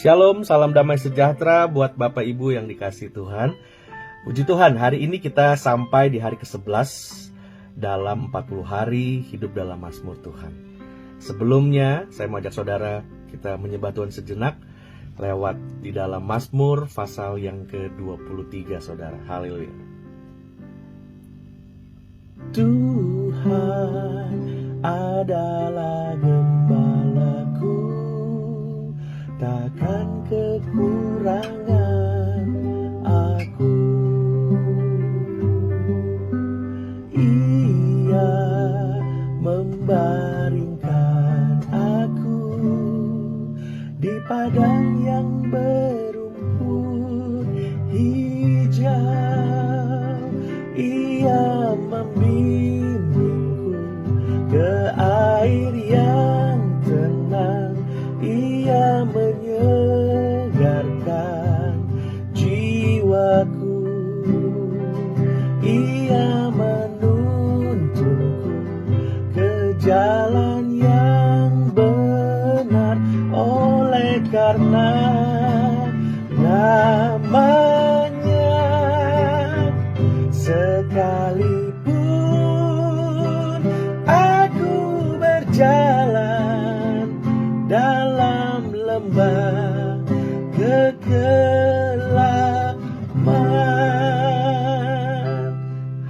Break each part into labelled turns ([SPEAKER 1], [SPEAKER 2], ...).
[SPEAKER 1] Shalom, salam damai sejahtera buat Bapak Ibu yang dikasihi Tuhan. Puji Tuhan, hari ini kita sampai di hari ke-11 dalam 40 hari hidup dalam Mazmur Tuhan. Sebelumnya, saya mau ajak saudara kita menyembah Tuhan sejenak lewat di dalam Mazmur pasal yang ke-23, saudara. Haleluya. Tuhan adalah gembalaku, takkan kekurangan aku. Ia membaringkan aku di padang yang berumput hijau. Ia membimbingku ke air yang tenang. Ia menyegarkan jiwaku. Ia menuntunku ke jalan yang benar. Oleh karena namanya, sekalipun aku berjalan dalam lembah kekelaman.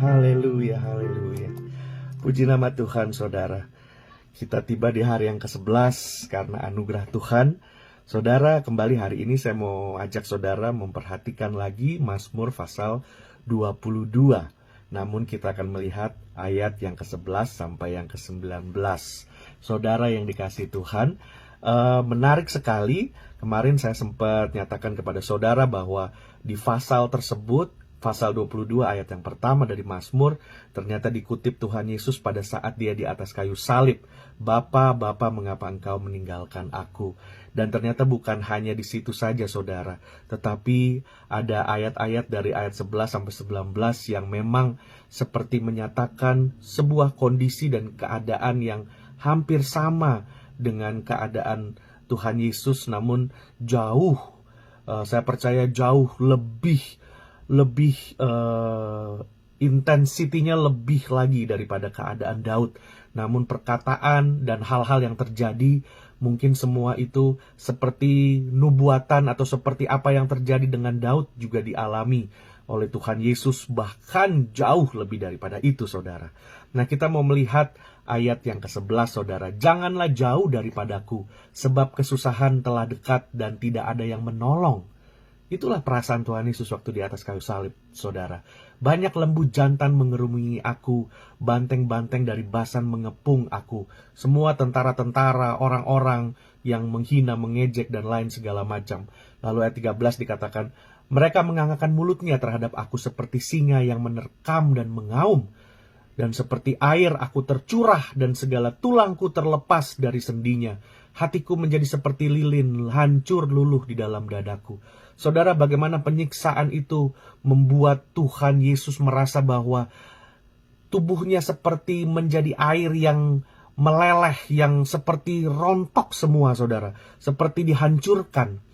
[SPEAKER 1] Haleluya, haleluya. Puji nama Tuhan, saudara. Kita tiba di hari yang ke-11 karena anugerah Tuhan. Saudara, kembali hari ini saya mau ajak saudara memperhatikan lagi Mazmur pasal 22. Namun kita akan melihat ayat yang ke-11 sampai yang ke-19. Saudara yang dikasihi Tuhan, menarik sekali. Kemarin saya sempat nyatakan kepada saudara bahwa di pasal tersebut, pasal 22 ayat yang pertama dari Mazmur, ternyata dikutip Tuhan Yesus pada saat dia di atas kayu salib. Bapa, Bapa, mengapa engkau meninggalkan aku? Dan ternyata bukan hanya di situ saja, saudara. Tetapi ada ayat-ayat dari ayat 11 sampai 19 yang memang seperti menyatakan sebuah kondisi dan keadaan yang hampir sama dengan keadaan Tuhan Yesus, namun jauh, saya percaya jauh lebih intensitinya lebih lagi daripada keadaan Daud. Namun perkataan dan hal-hal yang terjadi, mungkin semua itu seperti nubuatan atau seperti apa yang terjadi dengan Daud juga dialami oleh Tuhan Yesus, bahkan jauh lebih daripada itu, saudara. Nah, kita mau melihat ayat yang ke-11, saudara. Janganlah jauh daripadaku, sebab kesusahan telah dekat dan tidak ada yang menolong. Itulah perasaan Tuhan Yesus waktu di atas kayu salib, saudara. Banyak lembu jantan mengerumuni aku, banteng-banteng dari Basan mengepung aku. Semua tentara-tentara, orang-orang yang menghina, mengejek, dan lain segala macam. Lalu ayat 13 dikatakan, mereka mengangkat mulutnya terhadap aku seperti singa yang menerkam dan mengaum. Dan seperti air aku tercurah dan segala tulangku terlepas dari sendinya. Hatiku menjadi seperti lilin, hancur luluh di dalam dadaku. Saudara, bagaimana penyiksaan itu membuat Tuhan Yesus merasa bahwa tubuhnya seperti menjadi air yang meleleh, yang seperti rontok semua, saudara. Seperti dihancurkan.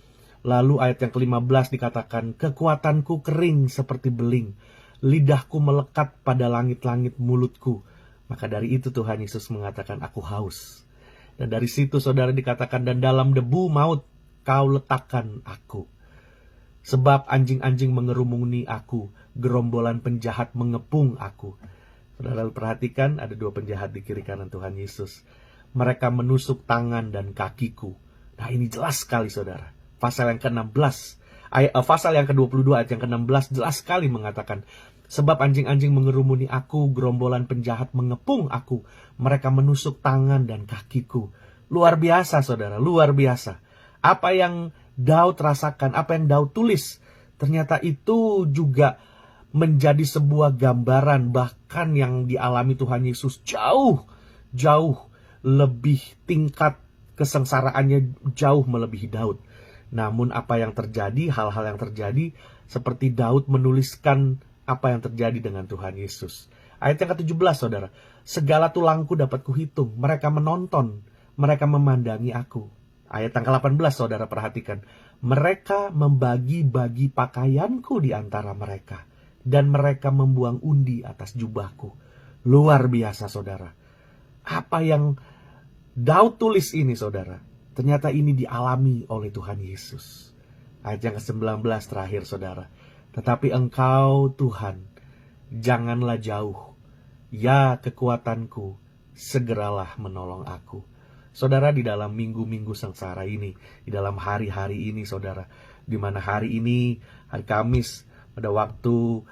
[SPEAKER 1] Lalu ayat yang ke-15 dikatakan, kekuatanku kering seperti beling. Lidahku melekat pada langit-langit mulutku. Maka dari itu Tuhan Yesus mengatakan, aku haus. Dan dari situ saudara dikatakan, dan dalam debu maut kau letakkan aku. Sebab anjing-anjing mengerumuni aku, gerombolan penjahat mengepung aku. Saudara perhatikan, ada dua penjahat di kiri kanan Tuhan Yesus. Mereka menusuk tangan dan kakiku. Nah, ini jelas sekali, saudara. Pasal yang ke-16, pasal yang ke-22 ayat yang ke-16 jelas sekali mengatakan, sebab anjing-anjing mengerumuni aku, gerombolan penjahat mengepung aku. Mereka menusuk tangan dan kakiku. Luar biasa, saudara, luar biasa. Apa yang Daud rasakan, apa yang Daud tulis, ternyata itu juga menjadi sebuah gambaran bahkan yang dialami Tuhan Yesus jauh lebih, tingkat kesengsaraannya jauh melebihi Daud. Namun apa yang terjadi, hal-hal yang terjadi, seperti Daud menuliskan apa yang terjadi dengan Tuhan Yesus. Ayat yang ke-17, saudara. Segala tulangku dapat kuhitung, mereka menonton, mereka memandangi aku. Ayat yang ke-18 saudara perhatikan. Mereka membagi-bagi pakaianku di antara mereka, dan mereka membuang undi atas jubahku. Luar biasa saudara. Apa yang Daud tulis ini saudara, ternyata ini dialami oleh Tuhan Yesus. Ayat yang ke-19 terakhir saudara. Tetapi engkau Tuhan, janganlah jauh. Ya kekuatanku, segeralah menolong aku. Saudara, di dalam minggu-minggu sengsara ini, di dalam hari-hari ini saudara, di mana hari ini, hari Kamis, pada waktu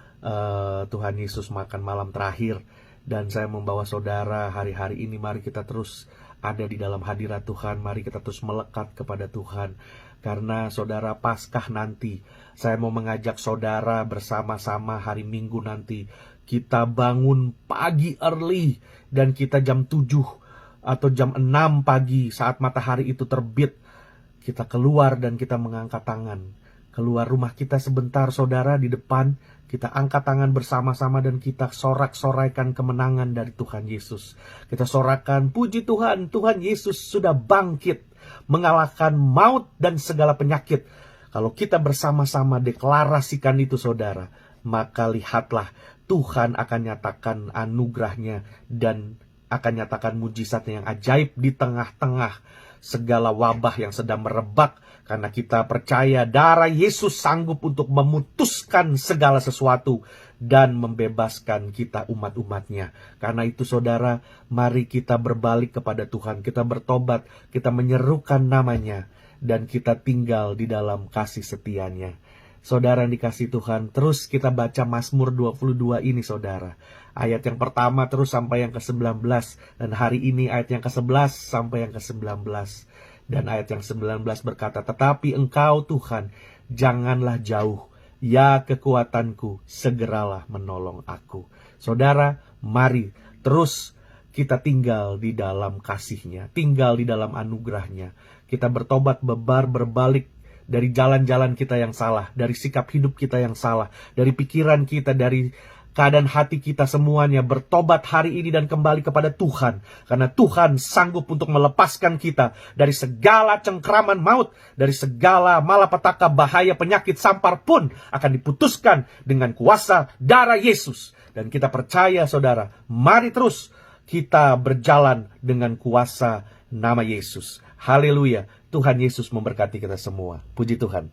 [SPEAKER 1] Tuhan Yesus makan malam terakhir, dan saya membawa saudara hari-hari ini, mari kita terus ada di dalam hadirat Tuhan, mari kita terus melekat kepada Tuhan. Karena saudara, Paskah nanti, saya mau mengajak saudara bersama-sama hari Minggu nanti, kita bangun pagi early, dan kita jam 7 atau jam 6 pagi saat matahari itu terbit, kita keluar dan kita mengangkat tangan. Keluar rumah kita sebentar saudara, di depan kita angkat tangan bersama-sama dan kita sorak-soraikan kemenangan dari Tuhan Yesus. Kita sorakan, puji Tuhan, Tuhan Yesus sudah bangkit, mengalahkan maut dan segala penyakit. Kalau kita bersama-sama deklarasikan itu saudara, maka lihatlah Tuhan akan nyatakan anugerahnya dan akan nyatakan mujizatnya yang ajaib di tengah-tengah segala wabah yang sedang merebak. Karena kita percaya darah Yesus sanggup untuk memutuskan segala sesuatu dan membebaskan kita umat-umatnya. Karena itu saudara, mari kita berbalik kepada Tuhan, kita bertobat, kita menyerukan namanya, dan kita tinggal di dalam kasih setianya. Saudara yang dikasih Tuhan, terus kita baca Mazmur 22 ini saudara. Ayat yang pertama terus sampai yang ke-19. Dan hari ini ayat yang ke-11 sampai yang ke-19. Dan ayat yang 19 berkata, tetapi engkau Tuhan, janganlah jauh. Ya kekuatanku, segeralah menolong aku. Saudara, mari terus kita tinggal di dalam kasih-Nya, tinggal di dalam anugerah-Nya. Kita bertobat, berbalik dari jalan-jalan kita yang salah, dari sikap hidup kita yang salah, dari pikiran kita, dari keadaan hati kita, semuanya bertobat hari ini dan kembali kepada Tuhan. Karena Tuhan sanggup untuk melepaskan kita dari segala cengkraman maut, dari segala malapetaka, bahaya, penyakit, sampar pun akan diputuskan dengan kuasa darah Yesus. Dan kita percaya saudara, mari terus kita berjalan dengan kuasa nama Yesus. Haleluya. Tuhan Yesus memberkati kita semua. Puji Tuhan.